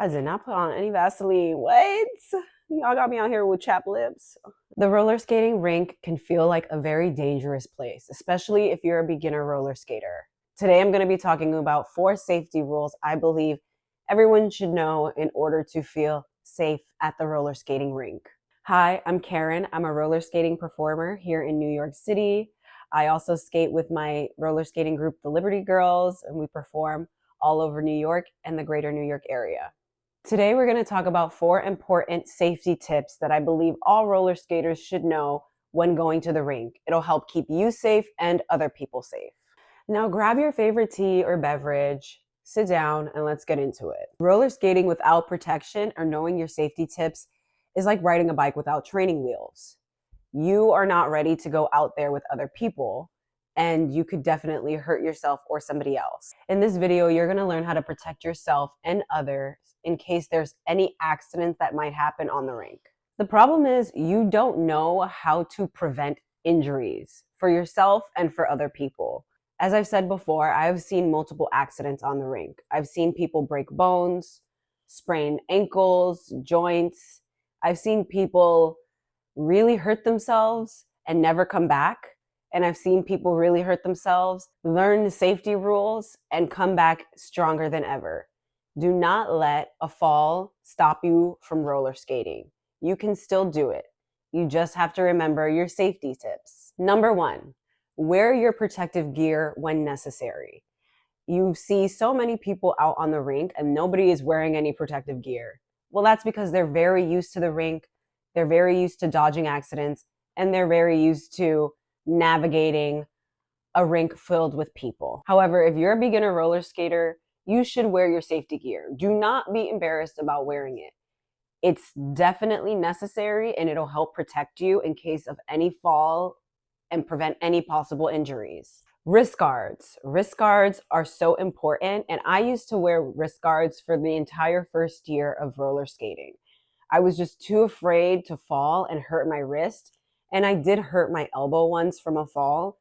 I did not put on any Vaseline. What? Y'all got me out here with chapped lips. The roller skating rink can feel like a very dangerous place, especially if you're a beginner roller skater. Today, I'm going to be talking about 4 safety rules I believe everyone should know in order to feel safe at the roller skating rink. Hi, I'm Karen. I'm a roller skating performer here in New York City. I also skate with my roller skating group, the Liberty Girls, and we perform all over New York and the greater New York area. Today, we're going to talk about 4 important safety tips that I believe all roller skaters should know when going to the rink. It'll help keep you safe and other people safe. Now, grab your favorite tea or beverage, sit down, and let's get into it. Roller skating without protection or knowing your safety tips is like riding a bike without training wheels. You are not ready to go out there with other people, and you could definitely hurt yourself or somebody else. In this video, you're going to learn how to protect yourself and others in case there's any accidents that might happen on the rink. The problem is you don't know how to prevent injuries for yourself and for other people. As I've said before, I've seen multiple accidents on the rink. I've seen people break bones, sprain ankles, joints. I've seen people really hurt themselves and never come back. And I've seen people really hurt themselves, learn the safety rules, and come back stronger than ever. Do not let a fall stop you from roller skating. You can still do it. You just have to remember your safety tips. Number 1, wear your protective gear when necessary. You see so many people out on the rink and nobody is wearing any protective gear. Well, that's because they're very used to the rink. They're very used to dodging accidents, and they're very used to navigating a rink filled with people. However, if you're a beginner roller skater, you should wear your safety gear. Do not be embarrassed about wearing it. It's definitely necessary, and it'll help protect you in case of any fall and prevent any possible injuries. Wrist guards. Wrist guards are so important, and I used to wear wrist guards for the entire first year of roller skating. I was just too afraid to fall and hurt my wrist, and I did hurt my elbow once from a fall.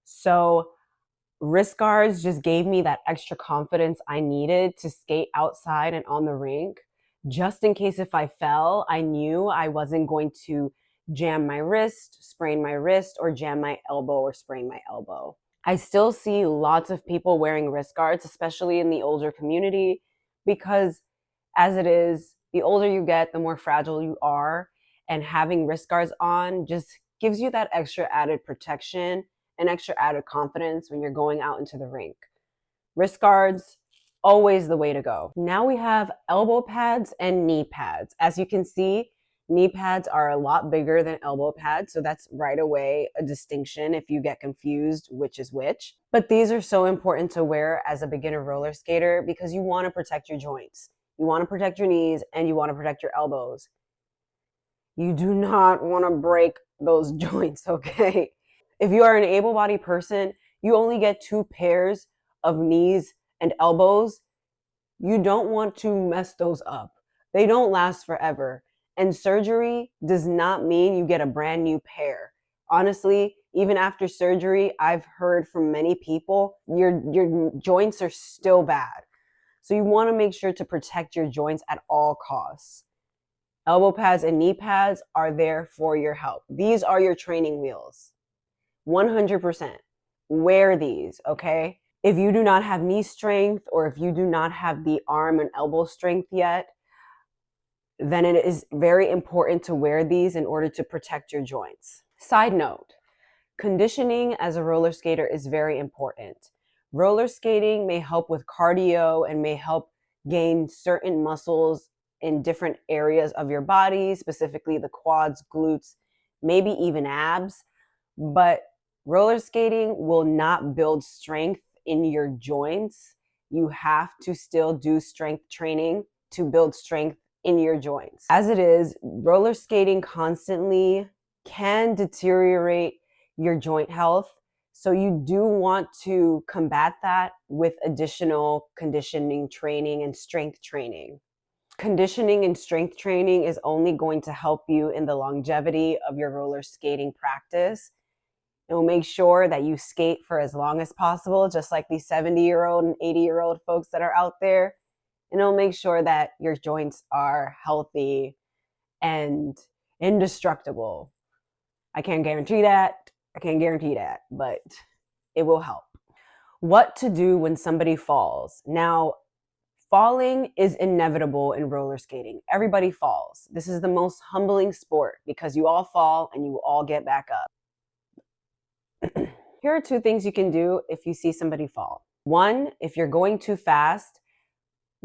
So wrist guards just gave me that extra confidence I needed to skate outside and on the rink. Just in case if I fell, I knew I wasn't going to jam my wrist, sprain my wrist, or jam my elbow or sprain my elbow. I still see lots of people wearing wrist guards, especially in the older community, because as it is, the older you get, the more fragile you are, and having wrist guards on just gives you that extra added protection and extra added confidence when you're going out into the rink. Wrist guards, always the way to go. Now we have elbow pads and knee pads. As you can see, knee pads are a lot bigger than elbow pads, so that's right away a distinction if you get confused which is which. But these are so important to wear as a beginner roller skater because you want to protect your joints. You want to protect your knees and you want to protect your elbows. You do not want to break those joints, okay? If you are an able-bodied person, you only get 2 pairs of knees and elbows. You don't want to mess those up. They don't last forever. And surgery does not mean you get a brand new pair. Honestly, even after surgery, I've heard from many people, your joints are still bad. So you want to make sure to protect your joints at all costs. Elbow pads and knee pads are there for your help. These are your training wheels. 100%. Wear these, okay? If you do not have knee strength or if you do not have the arm and elbow strength yet, then it is very important to wear these in order to protect your joints. Side note, conditioning as a roller skater is very important. Roller skating may help with cardio and may help gain certain muscles in different areas of your body, specifically the quads, glutes, maybe even abs. But roller skating will not build strength in your joints. You have to still do strength training to build strength in your joints. As it is, roller skating constantly can deteriorate your joint health. So you do want to combat that with additional conditioning training and strength training. Conditioning and strength training is only going to help you in the longevity of your roller skating practice. It will make sure that you skate for as long as possible, just like these 70-year-old and 80-year-old folks that are out there. and it'll make sure that your joints are healthy and indestructible. I can't guarantee that. But it will help. What to do when somebody falls. Now, falling is inevitable in roller skating. Everybody falls. This is the most humbling sport because you all fall and you all get back up. Here are 2 things you can do if you see somebody fall. 1, if you're going too fast,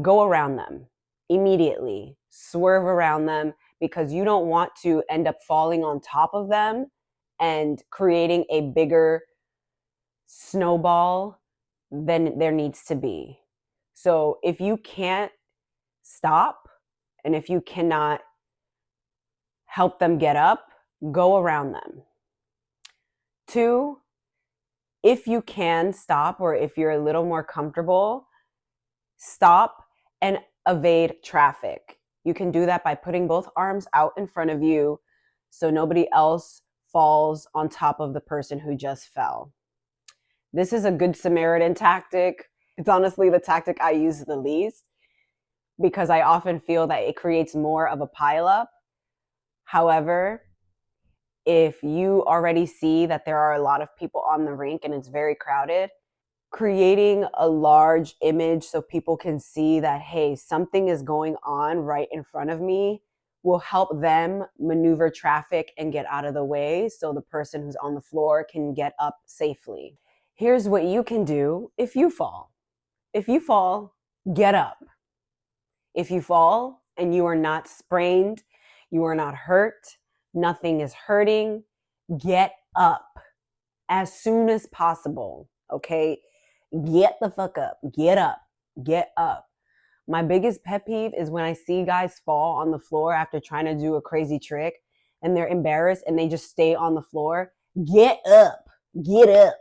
go around them immediately. Swerve around them because you don't want to end up falling on top of them and creating a bigger snowball than there needs to be. So if you can't stop and if you cannot help them get up, go around them. 2, if you can stop or if you're a little more comfortable, stop and evade traffic. You can do that by putting both arms out in front of you so nobody else falls on top of the person who just fell. This is a good Samaritan tactic. It's honestly the tactic I use the least because I often feel that it creates more of a pileup. However, if you already see that there are a lot of people on the rink and it's very crowded, creating a large image so people can see that, hey, something is going on right in front of me will help them maneuver traffic and get out of the way so the person who's on the floor can get up safely. Here's what you can do if you fall. If you fall, get up. If you fall and you are not sprained, you are not hurt, nothing is hurting, get up as soon as possible, okay? Get the fuck up. Get up. Get up. My biggest pet peeve is when I see guys fall on the floor after trying to do a crazy trick and they're embarrassed and they just stay on the floor. Get up. Get up.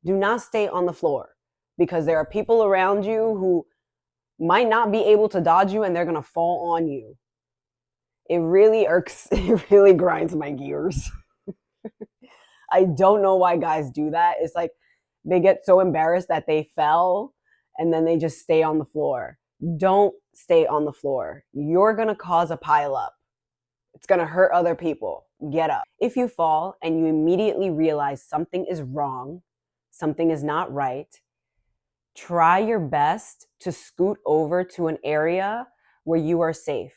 Do not stay on the floor because there are people around you who might not be able to dodge you and they're going to fall on you. It really irks, it really grinds my gears. I don't know why guys do that. It's like they get so embarrassed that they fell and then they just stay on the floor. Don't stay on the floor. You're going to cause a pileup. It's going to hurt other people. Get up. If you fall and you immediately realize something is wrong, something is not right, try your best to scoot over to an area where you are safe.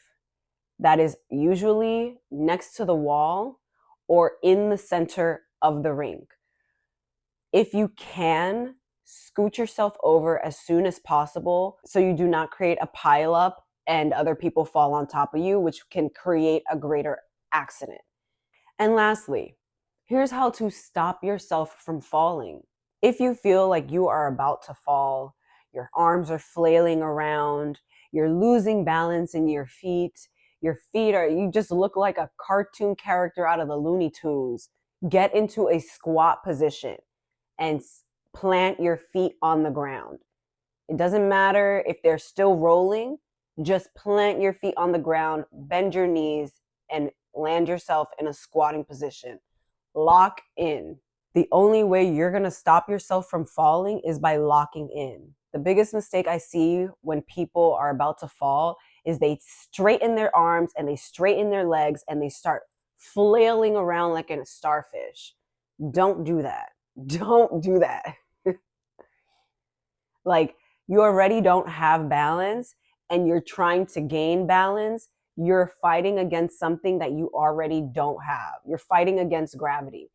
That is usually next to the wall or in the center of the rink. If you can, scoot yourself over as soon as possible so you do not create a pileup and other people fall on top of you, which can create a greater accident. And lastly, here's how to stop yourself from falling. If you feel like you are about to fall, your arms are flailing around, you're losing balance in your feet you just look like a cartoon character out of the Looney Tunes, get into a squat position and plant your feet on the ground. It doesn't matter if they're still rolling, just plant your feet on the ground, bend your knees, and land yourself in a squatting position. Lock in. The only way you're going to stop yourself from falling is by locking in. The biggest mistake I see when people are about to fall is they straighten their arms and they straighten their legs and they start flailing around like a starfish. Don't do that. Don't do that. Like, you already don't have balance and you're trying to gain balance. You're fighting against something that you already don't have. You're fighting against gravity.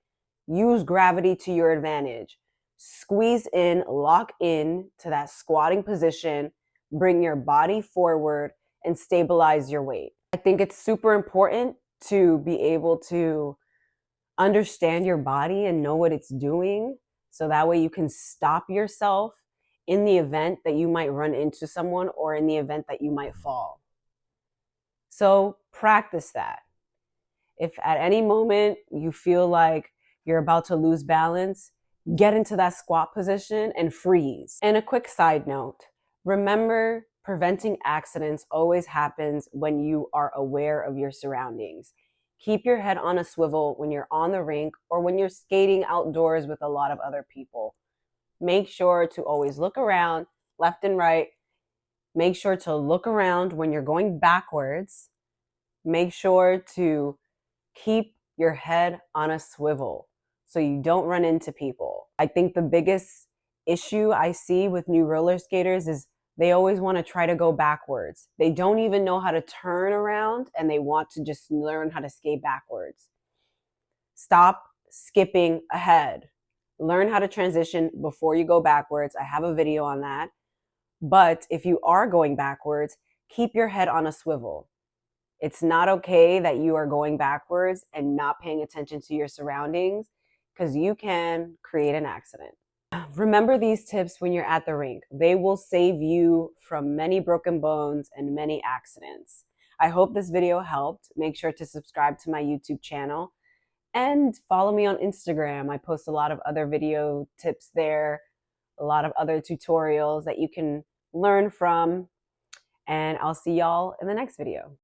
Use gravity to your advantage. Squeeze in, lock in to that squatting position, bring your body forward and stabilize your weight. I think it's super important to be able to understand your body and know what it's doing so that way you can stop yourself in the event that you might run into someone or in the event that you might fall. So practice that. If at any moment you feel like you're about to lose balance, get into that squat position and freeze. And a quick side note, remember, preventing accidents always happens when you are aware of your surroundings. Keep your head on a swivel when you're on the rink or when you're skating outdoors with a lot of other people. Make sure to always look around, left and right. Make sure to look around when you're going backwards. Make sure to keep your head on a swivel so you don't run into people. I think the biggest issue I see with new roller skaters is they always want to try to go backwards. They don't even know how to turn around and they want to just learn how to skate backwards. Stop skipping ahead. Learn how to transition before you go backwards. I have a video on that. But if you are going backwards, keep your head on a swivel. It's not okay that you are going backwards and not paying attention to your surroundings because you can create an accident. Remember these tips when you're at the rink. They will save you from many broken bones and many accidents. I hope this video helped. Make sure to subscribe to my YouTube channel and follow me on Instagram. I post a lot of other video tips there, a lot of other tutorials that you can learn from. And I'll see y'all in the next video.